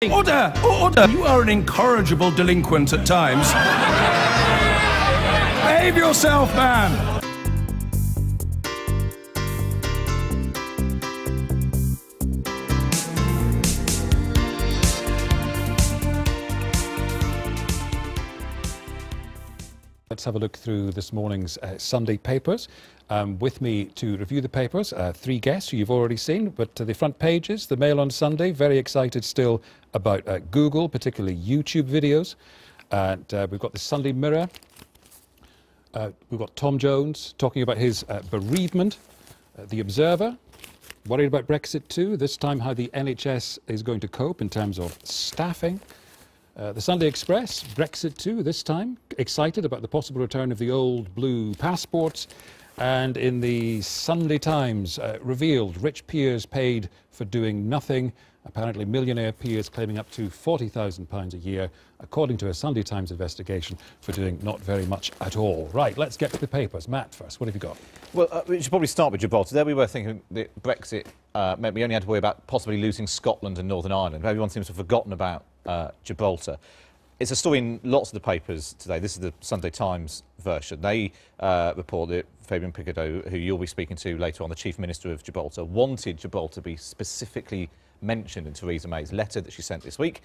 Order! Order! You are an incorrigible delinquent at times. Behave yourself, man! Let's have a look through this morning's Sunday papers. With me to review the papers, three guests who you've already seen, but to the front pages, the Mail on Sunday, very excited still about Google, particularly YouTube videos. And we've got the Sunday Mirror. We've got Tom Jones talking about his bereavement. The Observer, worried about Brexit too, this time how the NHS is going to cope in terms of staffing. The Sunday Express, Brexit too, this time, excited about the possible return of the old blue passports. And in the Sunday Times, revealed rich peers paid for doing nothing. Apparently millionaire peers claiming up to £40,000 a year, according to a Sunday Times investigation, for doing not very much at all. Right, let's get to the papers. Matt first, what have you got? Well, we should probably start with Gibraltar. There we were thinking that Brexit meant we only had to worry about possibly losing Scotland and Northern Ireland. Everyone seems to have forgotten about Gibraltar. It's a story in lots of the papers today. This is the Sunday Times version. They report that Fabian Picardo, who you'll be speaking to later on, the Chief Minister of Gibraltar, wanted Gibraltar to be specifically mentioned in Theresa May's letter that she sent this week.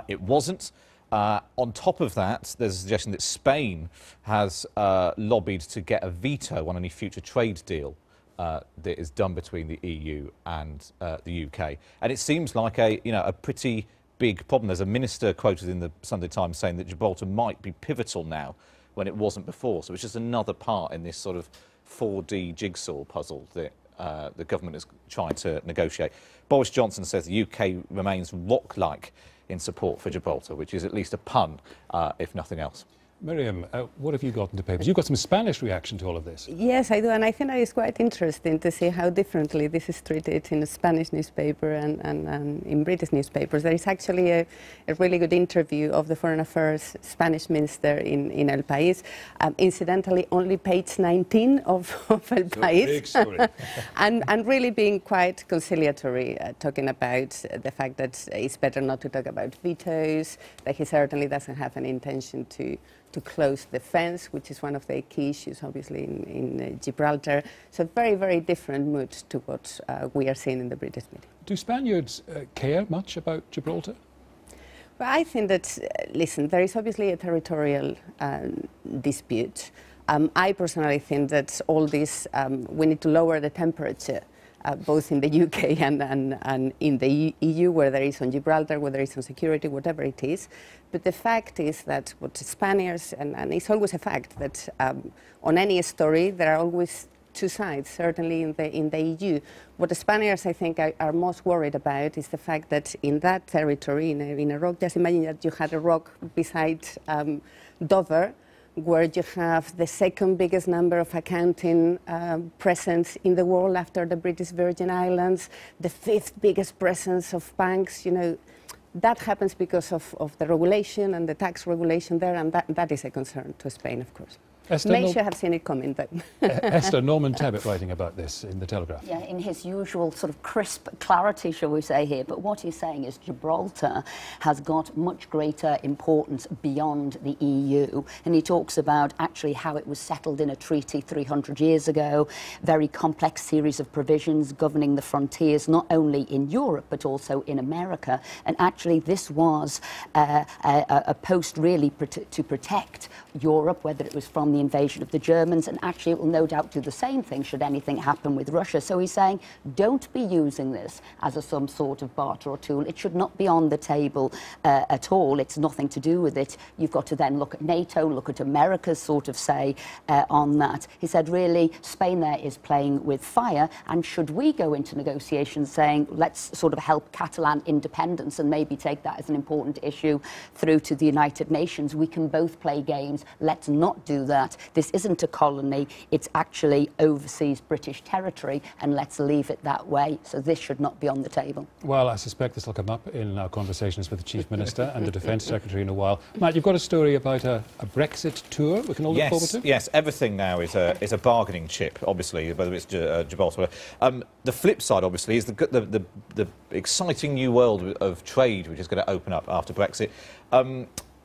It wasn't. On top of that, there's a suggestion that Spain has lobbied to get a veto on any future trade deal that is done between the EU and the UK. And it seems like a pretty big problem. There's a minister quoted in the Sunday Times saying that Gibraltar might be pivotal now when it wasn't before. So it's just another part in this sort of 4D jigsaw puzzle that the government is trying to negotiate. Boris Johnson says the UK remains rock-like in support for Gibraltar, which is at least a pun, if nothing else. Miriam, what have you got in the papers? You've got some Spanish reaction to all of this. Yes, I do, and I think that it's quite interesting to see how differently this is treated in a Spanish newspaper and in British newspapers. There is actually a really good interview of the Foreign Affairs Spanish minister in El País. Incidentally, only page 19 of El País. Big story. and really being quite conciliatory, talking about the fact that it's better not to talk about vetoes, that he certainly doesn't have an intention to close the fence, which is one of the key issues, obviously, in Gibraltar. So very, very different mood to what we are seeing in the British media. Do Spaniards care much about Gibraltar? Well, I think that, listen, there is obviously a territorial dispute. I personally think that all this, we need to lower the temperature, both in the UK and in the EU, where there is on Gibraltar, where there is on security, whatever it is. But the fact is that what the Spaniards, and it's always a fact that on any story there are always two sides, certainly in the EU. What the Spaniards, I think, are most worried about is the fact that in that territory, in a rock, just imagine that you had a rock beside Dover, where you have the second biggest number of accounting presence in the world after the British Virgin Islands, the fifth biggest presence of banks, that happens because of the regulation and the tax regulation there, and that is a concern to Spain, of course. May should have seen it coming, but... Esther, Norman Tebbit writing about this in the Telegraph. Yeah, in his usual sort of crisp clarity, shall we say here, but what he's saying is Gibraltar has got much greater importance beyond the EU, and he talks about actually how it was settled in a treaty 300 years ago, very complex series of provisions governing the frontiers, not only in Europe, but also in America, and actually this was a post really to protect Europe, whether it was from the invasion of the Germans, and actually it will no doubt do the same thing should anything happen with Russia. So he's saying, don't be using this as some sort of barter or tool. It should not be on the table at all. It's nothing to do with it. You've got to then look at NATO, look at America's sort of say on that. He said, really, Spain there is playing with fire, and should we go into negotiations saying, let's sort of help Catalan independence and maybe take that as an important issue through to the United Nations, we can both play games. Let's not do that. that this isn't a colony, it's actually overseas British territory, and let's leave it that way. So this should not be on the table. Well, I suspect this will come up in our conversations with the Chief Minister and the Defence Secretary in a while. Matt, you've got a story about a Brexit tour we can all look forward to? Yes, everything now is a bargaining chip, obviously, whether it's Gibraltar. The flip side, obviously, is the exciting new world of trade which is going to open up after Brexit.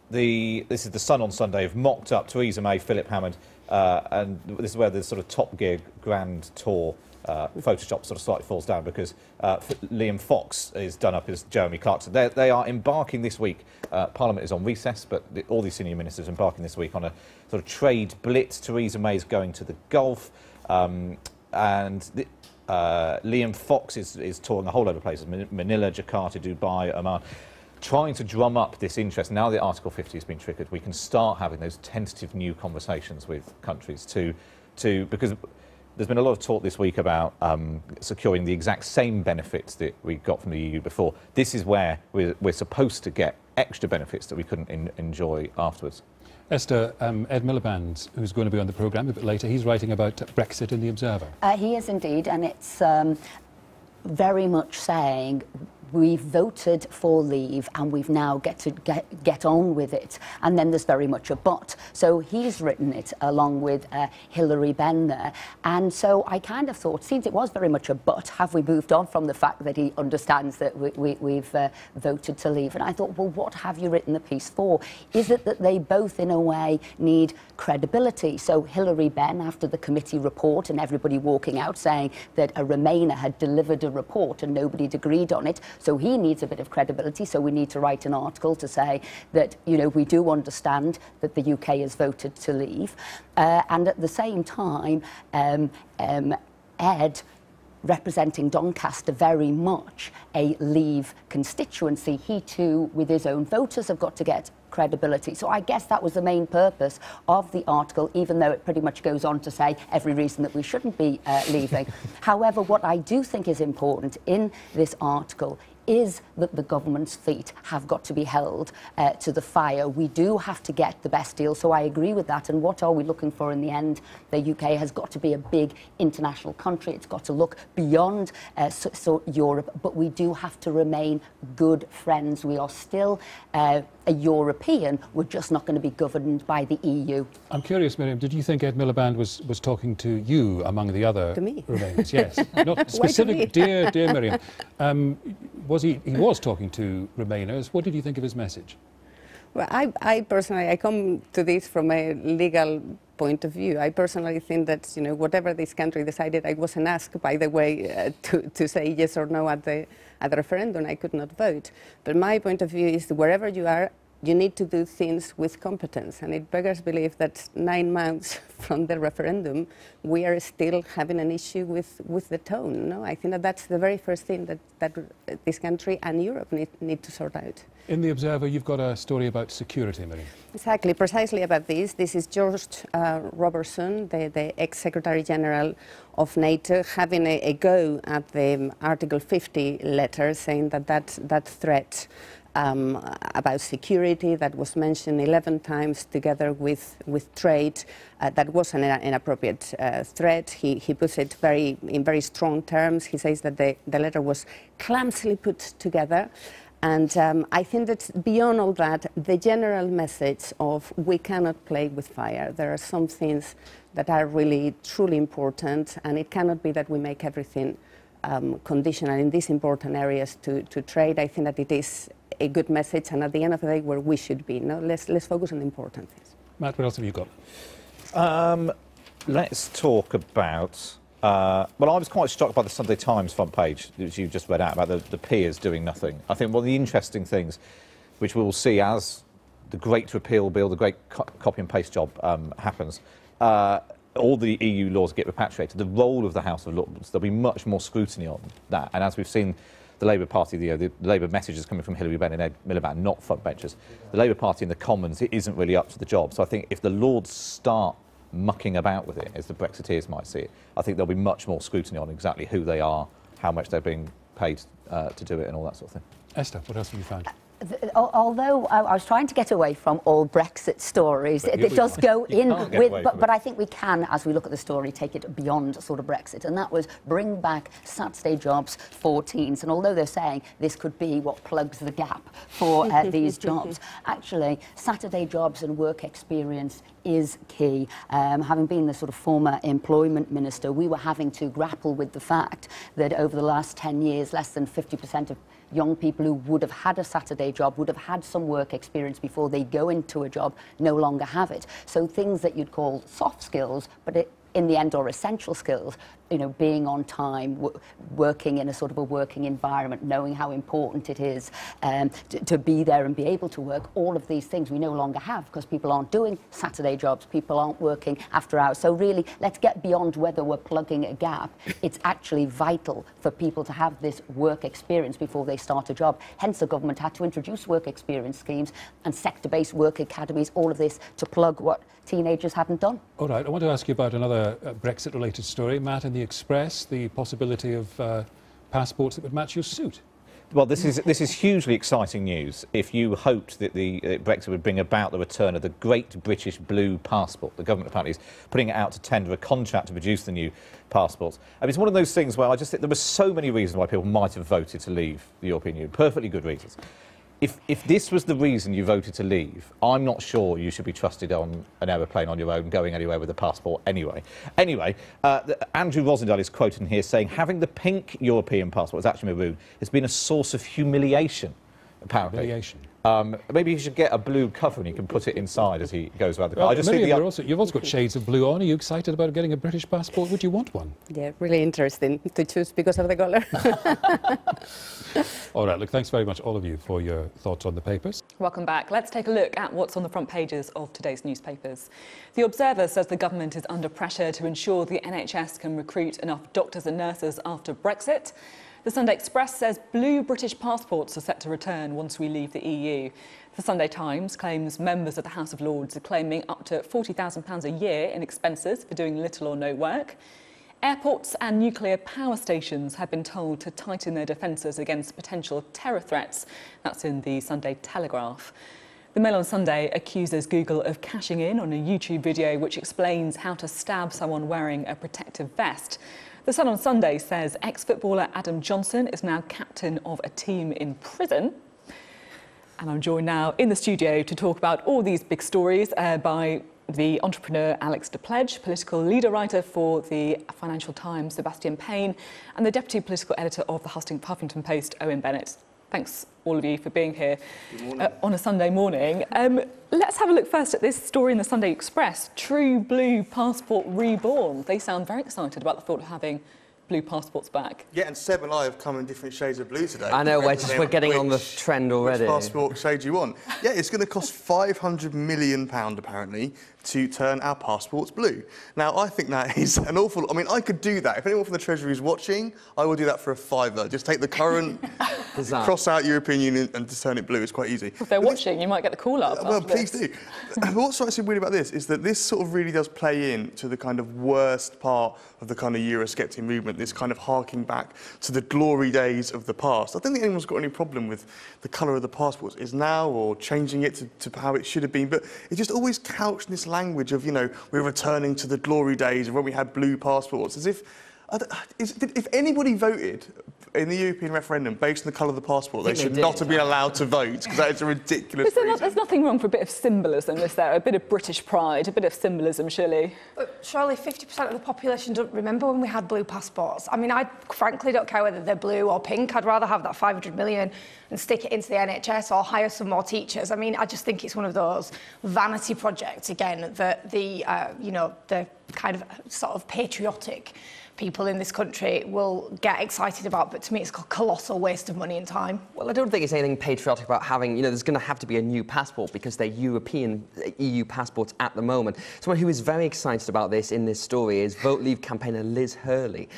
This is the Sun on Sunday have mocked up Theresa May, Philip Hammond, and this is where the sort of Top Gear Grand Tour Photoshop sort of slightly falls down, because Liam Fox is done up as Jeremy Clarkson. They are embarking this week. Parliament is on recess, but all these senior ministers are embarking this week on a sort of trade blitz. Theresa May's going to the Gulf, and Liam Fox is touring a whole load of places: Manila, Jakarta, Dubai, Oman, trying to drum up this interest. Now that Article 50 has been triggered, we can start having those tentative new conversations with countries because there's been a lot of talk this week about securing the exact same benefits that we got from the EU before. This is where we're supposed to get extra benefits that we couldn't enjoy afterwards. Esther, Ed Miliband, who's going to be on the programme a bit later, he's writing about Brexit in The Observer. He is indeed, and it's very much saying we've voted for leave and we've now get on with it. And then there's very much a but. So he's written it along with Hilary Benn there. And so I kind of thought, since it was very much a but, have we moved on from the fact that he understands that we've voted to leave? And I thought, well, what have you written the piece for? Is it that they both, in a way, need credibility? So Hilary Benn, after the committee report and everybody walking out saying that a Remainer had delivered a report and nobody'd agreed on it, so he needs a bit of credibility, so we need to write an article to say that, you know, we do understand that the UK has voted to leave. And at the same time, Ed, representing Doncaster, very much a Leave constituency, he too, with his own voters, have got to get credibility. So I guess that was the main purpose of the article, even though it pretty much goes on to say every reason that we shouldn't be leaving. However, what I do think is important in this article is that the government's feet have got to be held to the fire. We do have to get the best deal, so I agree with that. And what are we looking for in the end? The UK has got to be a big international country. It's got to look beyond Europe, but we do have to remain good friends. We are still a European. We're just not going to be governed by the EU. I'm curious, Miriam, did you think Ed Miliband was talking to you among the other Remainers? Yes. Not specific, dear Miriam. He was talking to Remainers. What did you think of his message? Well, I personally, I come to this from a legal point of view. I personally think that, you know, whatever this country decided, I wasn't asked, by the way, to say yes or no at the referendum. I could not vote. But my point of view is, wherever you are, you need to do things with competence. And it beggars belief that 9 months from the referendum, we are still having an issue with the tone. No? I think that that's the very first thing that this country and Europe need to sort out. In The Observer, you've got a story about security, Miriam. Exactly, precisely about this. This is George Robertson, the ex-Secretary General of NATO, having a go at the Article 50 letter, saying that threat about security that was mentioned 11 times together with trade, that was an inappropriate threat. He puts it in very strong terms. He says that the letter was clumsily put together. And I think that beyond all that, the general message of we cannot play with fire. There are some things that are really, truly important, and it cannot be that we make everything conditional in these important areas to trade. I think that it is a good message, and at the end of the day, where we should be. No, let's focus on the important things. Matt, what else have you got? Let's talk about. Well, I was quite shocked by the Sunday Times front page, which you just read out, about the peers doing nothing. I think one of the interesting things, which we will see as the great repeal bill, the great copy and paste job happens, all the EU laws get repatriated, the role of the House of Lords, there'll be much more scrutiny on that. And as we've seen, the Labour Party, the Labour messages coming from Hilary Benn and Ed Miliband, not front benchers. The Labour Party in the Commons, it isn't really up to the job. So I think if the Lords start mucking about with it, as the Brexiteers might see it, I think there'll be much more scrutiny on exactly who they are, how much they're being paid to do it, and all that sort of thing. Esther, what else have you found? Although I was trying to get away from all Brexit stories, it does go in with, but I think we can, as we look at the story, take it beyond sort of Brexit, and that was bring back Saturday jobs for teens. And although they're saying this could be what plugs the gap for these jobs, actually, Saturday jobs and work experience is key. Having been the sort of former employment minister, we were having to grapple with the fact that over the last 10 years, less than 50% of young people who would have had a Saturday job, would have had some work experience before they go into a job, no longer have it. So things that you'd call soft skills, but in the end are essential skills, you know, being on time, working in a sort of a working environment, knowing how important it is to be there and be able to work, all of these things we no longer have because people aren't doing Saturday jobs, people aren't working after hours. So really, let's get beyond whether we're plugging a gap. It's actually vital for people to have this work experience before they start a job. Hence, the government had to introduce work experience schemes and sector-based work academies, all of this to plug what teenagers hadn't done. All right, I want to ask you about another Brexit-related story. Matt, in the Express, the possibility of passports that would match your suit. Well, this is hugely exciting news. If you hoped that the Brexit would bring about the return of the Great British Blue Passport, the government apparently is putting it out to tender a contract to produce the new passports. I mean, it's one of those things where I just think there were so many reasons why people might have voted to leave the European Union, perfectly good reasons. If this was the reason you voted to leave, I'm not sure you should be trusted on an aeroplane on your own, going anywhere with a passport anyway. Anyway, Andrew Rosendale is quoted in here saying, having the pink European passport, it's actually maroon, has been a source of humiliation, apparently. Humiliation. Maybe he should get a blue cover and he can put it inside as he goes around the car. Well, you've also got shades of blue on. Are you excited about getting a British passport? Would you want one? Yeah, really interesting to choose because of the colour. All right, look, thanks very much, all of you, for your thoughts on the papers. Welcome back. Let's take a look at what's on the front pages of today's newspapers. The Observer says the government is under pressure to ensure the NHS can recruit enough doctors and nurses after Brexit. The Sunday Express says blue British passports are set to return once we leave the EU. The Sunday Times claims members of the House of Lords are claiming up to £40,000 a year in expenses for doing little or no work. Airports and nuclear power stations have been told to tighten their defences against potential terror threats. That's in the Sunday Telegraph. The Mail on Sunday accuses Google of cashing in on a YouTube video which explains how to stab someone wearing a protective vest. The Sun on Sunday says ex-footballer Adam Johnson is now captain of a team in prison. And I'm joined now in the studio to talk about all these big stories by the entrepreneur Alex de Pledge, political leader writer for the Financial Times Sebastian Payne, and the deputy political editor of the Huffington Post Owen Bennett. Thanks all of you for being here on a Sunday morning. Let's have a look first at this story in the Sunday Express. True Blue Passport reborn. They sound very excited about the thought of having blue passports back. Yeah, and Seb and I have come in different shades of blue today. I know, we're getting on the trend already. Which passport shade you want? Yeah, it's going to cost £500 million, apparently, to turn our passports blue. Now, I think that is an awful... I mean, I could do that. If anyone from the Treasury is watching, I will do that for a £5. Just take the current, cross out European Union and just turn it blue. It's quite easy. If they're watching, you might get the call up. Well, please do. But what strikes me weird about this is that this sort of really does play in to the kind of worst part of the kind of Eurosceptic movement, this kind of harking back to the glory days of the past. I don't think anyone's got any problem with the colour of the passports is now or changing it to how it should have been, but it's just always couched in this language of, you know, we're returning to the glory days of when we had blue passports, as if if anybody voted in the European referendum based on the colour of the passport, they should not have been allowed to vote, because that is a ridiculous reason. There's nothing wrong for a bit of symbolism, is there? A bit of British pride, a bit of symbolism, surely. But surely 50% of the population don't remember when we had blue passports. I mean, I frankly don't care whether they're blue or pink. I'd rather have that 500 million and stick it into the NHS or hire some more teachers. I mean, I just think it's one of those vanity projects, again, that the kind of sort of patriotic people in this country will get excited about, but to me it's a colossal waste of money and time. Well, I don't think it's anything patriotic about having, you know, there's going to have to be a new passport because they're European EU passports at the moment. Someone who is very excited about this in this story is Vote Leave campaigner Liz Hurley,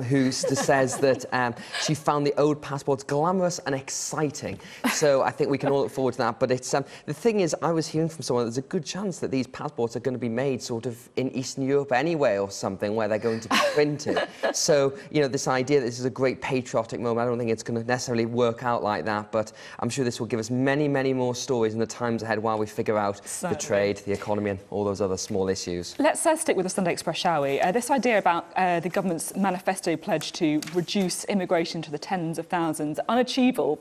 who says that she found the old passports glamorous and exciting. So I think we can all look forward to that. But it's the thing is, I was hearing from someone there's a good chance that these passports are going to be made sort of in Eastern Europe anyway or something where they're going to be printed. So, you know, this idea that this is a great patriotic moment, I don't think it's going to necessarily work out like that, but I'm sure this will give us many, many more stories in the times ahead while we figure out the trade, the economy and all those other small issues. Let's stick with the Sunday Express, shall we? This idea about the government's manifesto pledge to reduce immigration to the tens of thousands, unachievable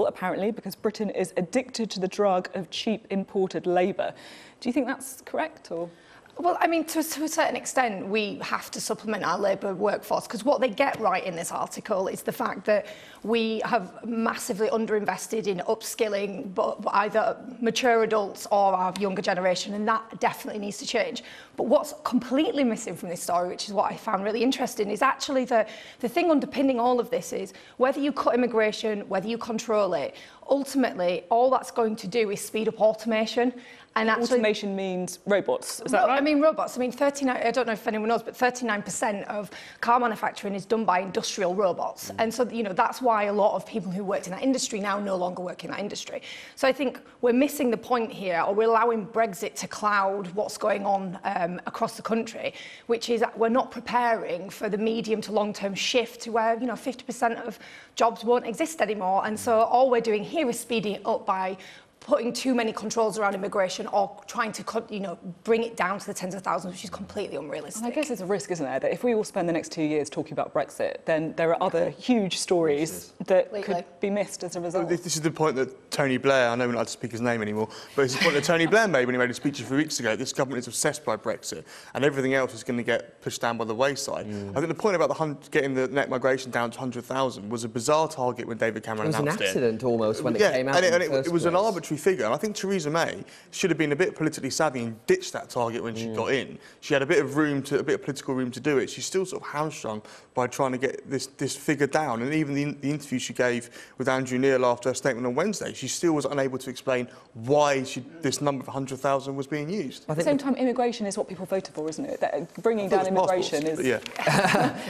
apparently, because Britain is addicted to the drug of cheap imported labour. Do you think that's correct, or...? Well, I mean, to a certain extent, we have to supplement our labour workforce, because what they get right in this article is the fact that we have massively underinvested in upskilling either mature adults or our younger generation, and that definitely needs to change. But what's completely missing from this story, which is what I found really interesting, is actually the thing underpinning all of this is whether you cut immigration, whether you control it, ultimately, all that's going to do is speed up automation. And actually, automation means robots, is that right? I mean, robots. I mean, 39, I don't know if anyone knows, but 39% of car manufacturing is done by industrial robots. And so, you know, that's why a lot of people who worked in that industry now no longer work in that industry. So I think we're missing the point here, or we're allowing Brexit to cloud what's going on across the country, which is that we're not preparing for the medium to long-term shift to where, you know, 50% of jobs won't exist anymore. And so all we're doing here is speeding it up by putting too many controls around immigration or trying to, you know, bring it down to the tens of thousands, which is completely unrealistic. And I guess there's a risk, isn't there, that if we all spend the next 2 years talking about Brexit, then there are other huge stories that could be missed as a result. This is the point that Tony Blair, I know we're not allowed to speak his name anymore, but it's the point that Tony Blair made when he made a speech a few weeks ago. This government is obsessed by Brexit, and everything else is going to get pushed down by the wayside. I think the point about getting the net migration down to 100,000 was a bizarre target when David Cameron announced it. It was an accident almost when it came out. And it was an arbitrary figure, and I think Theresa May should have been a bit politically savvy and ditched that target when she got in. She had a bit of political room to do it. She's still sort of hamstrung by trying to get this figure down. And even the interview she gave with Andrew Neil after her statement on Wednesday, she still was unable to explain why this number of 100,000 was being used. At the same time, immigration is what people voted for, isn't it? That bringing down immigration is...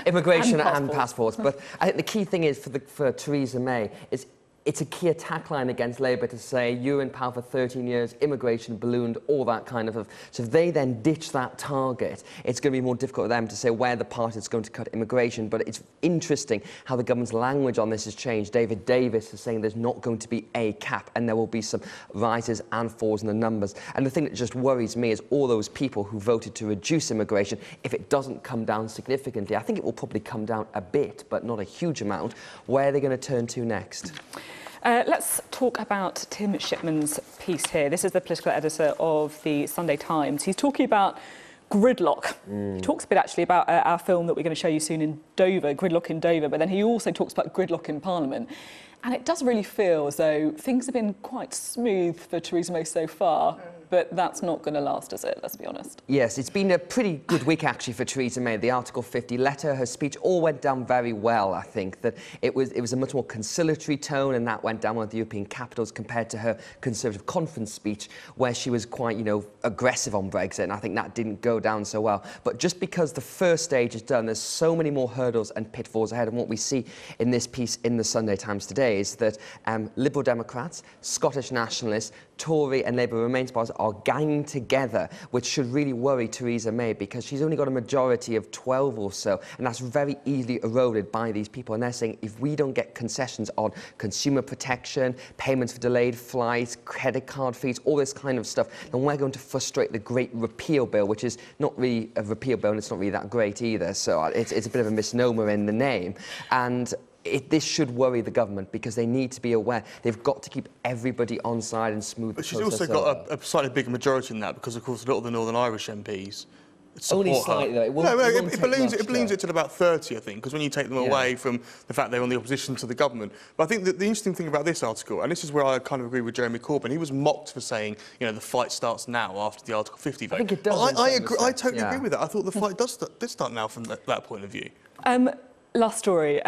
Immigration and passports. But I think the key thing is for Theresa May is it's a key attack line against Labour to say you're in power for 13 years, immigration ballooned, all that kind of... So if they then ditch that target, it's going to be more difficult for them to say where the party is going to cut immigration. But it's interesting how the government's language on this has changed. David Davis is saying there's not going to be a cap and there will be some rises and falls in the numbers. And the thing that just worries me is all those people who voted to reduce immigration, if it doesn't come down significantly, I think it will probably come down a bit, but not a huge amount, where are they going to turn to next? Let's talk about Tim Shipman's piece here. This is the political editor of the Sunday Times. He's talking about gridlock. He talks a bit actually about our film that we're going to show you soon in Dover, Gridlock in Dover, but then he also talks about gridlock in Parliament. And it does really feel as though things have been quite smooth for Theresa May so far, but that's not going to last, is it? Let's be honest. Yes, it's been a pretty good week, actually, for Theresa May. The Article 50 letter, her speech, all went down very well, I think. That it was a much more conciliatory tone, and that went down with the European capitals compared to her Conservative conference speech, where she was quite, you know, aggressive on Brexit, and I think that didn't go down so well. But just because the first stage is done, there's so many more hurdles and pitfalls ahead, and what we see in this piece in the Sunday Times today is that Liberal Democrats, Scottish Nationalists, Tory and Labour Remains parties are ganging together, which should really worry Theresa May because she's only got a majority of 12 or so, and that's very easily eroded by these people. And they're saying if we don't get concessions on consumer protection, payments for delayed flights, credit card fees, all this kind of stuff, then we're going to frustrate the Great Repeal Bill, which is not really a repeal bill and it's not really that great either. So it's a bit of a misnomer in the name. And this should worry the government because they need to be aware they've got to keep everybody on side and smooth the process. But she's also got a slightly bigger majority than that because, of course, a lot of the Northern Irish MPs only slightly, though. It balloons it to about 30, I think, because when you take them away from the fact they're on the opposition to the government. But I think that the interesting thing about this article, and this is where I kind of agree with Jeremy Corbyn, he was mocked for saying, you know, the fight starts now after the Article 50 vote. I think it does. I totally agree with that. I thought the fight did start now from that point of view. Last story.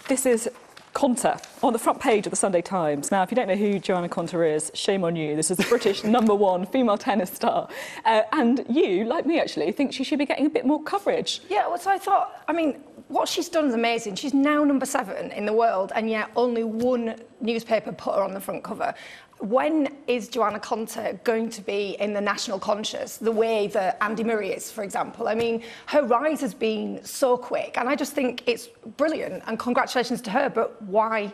This is Conter on the front page of the Sunday Times. Now, if you don't know who Joanna Conter is, shame on you. This is the British #1 female tennis star. And you, like me actually, think she should be getting a bit more coverage. Yeah, well, so I thought, I mean, what she's done is amazing. She's now number 7 in the world, and yet only one newspaper put her on the front cover. When is Joanna Conte going to be in the national conscious, the way that Andy Murray is, for example? I mean, her rise has been so quick, and I just think it's brilliant, and congratulations to her, but why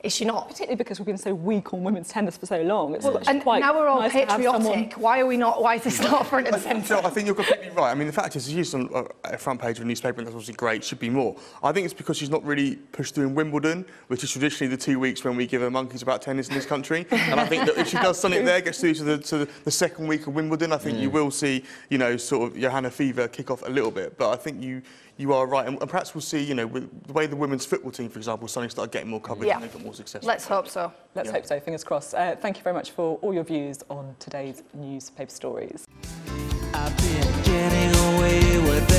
is she not? Particularly because we've been so weak on women's tennis for so long. It's and quite now we're all nice patriotic. Why are we not? Why is this not front and centre? I think you're completely right. I mean, the fact is, she's on a front page of a newspaper, and that's obviously great. Should be more. I think it's because she's not really pushed through in Wimbledon, which is traditionally the 2 weeks when we give her monkeys about tennis in this country. And I think that if she does something there, gets through to the second week of Wimbledon, I think you will see, you know, sort of Johanna fever kick off a little bit. But I think you are right, and perhaps we'll see, you know, with the way the women's football team, for example, suddenly start getting more coverage and they get more successful. Let's hope so. Let's hope so, fingers crossed. Thank you very much for all your views on today's newspaper stories. I've been getting away with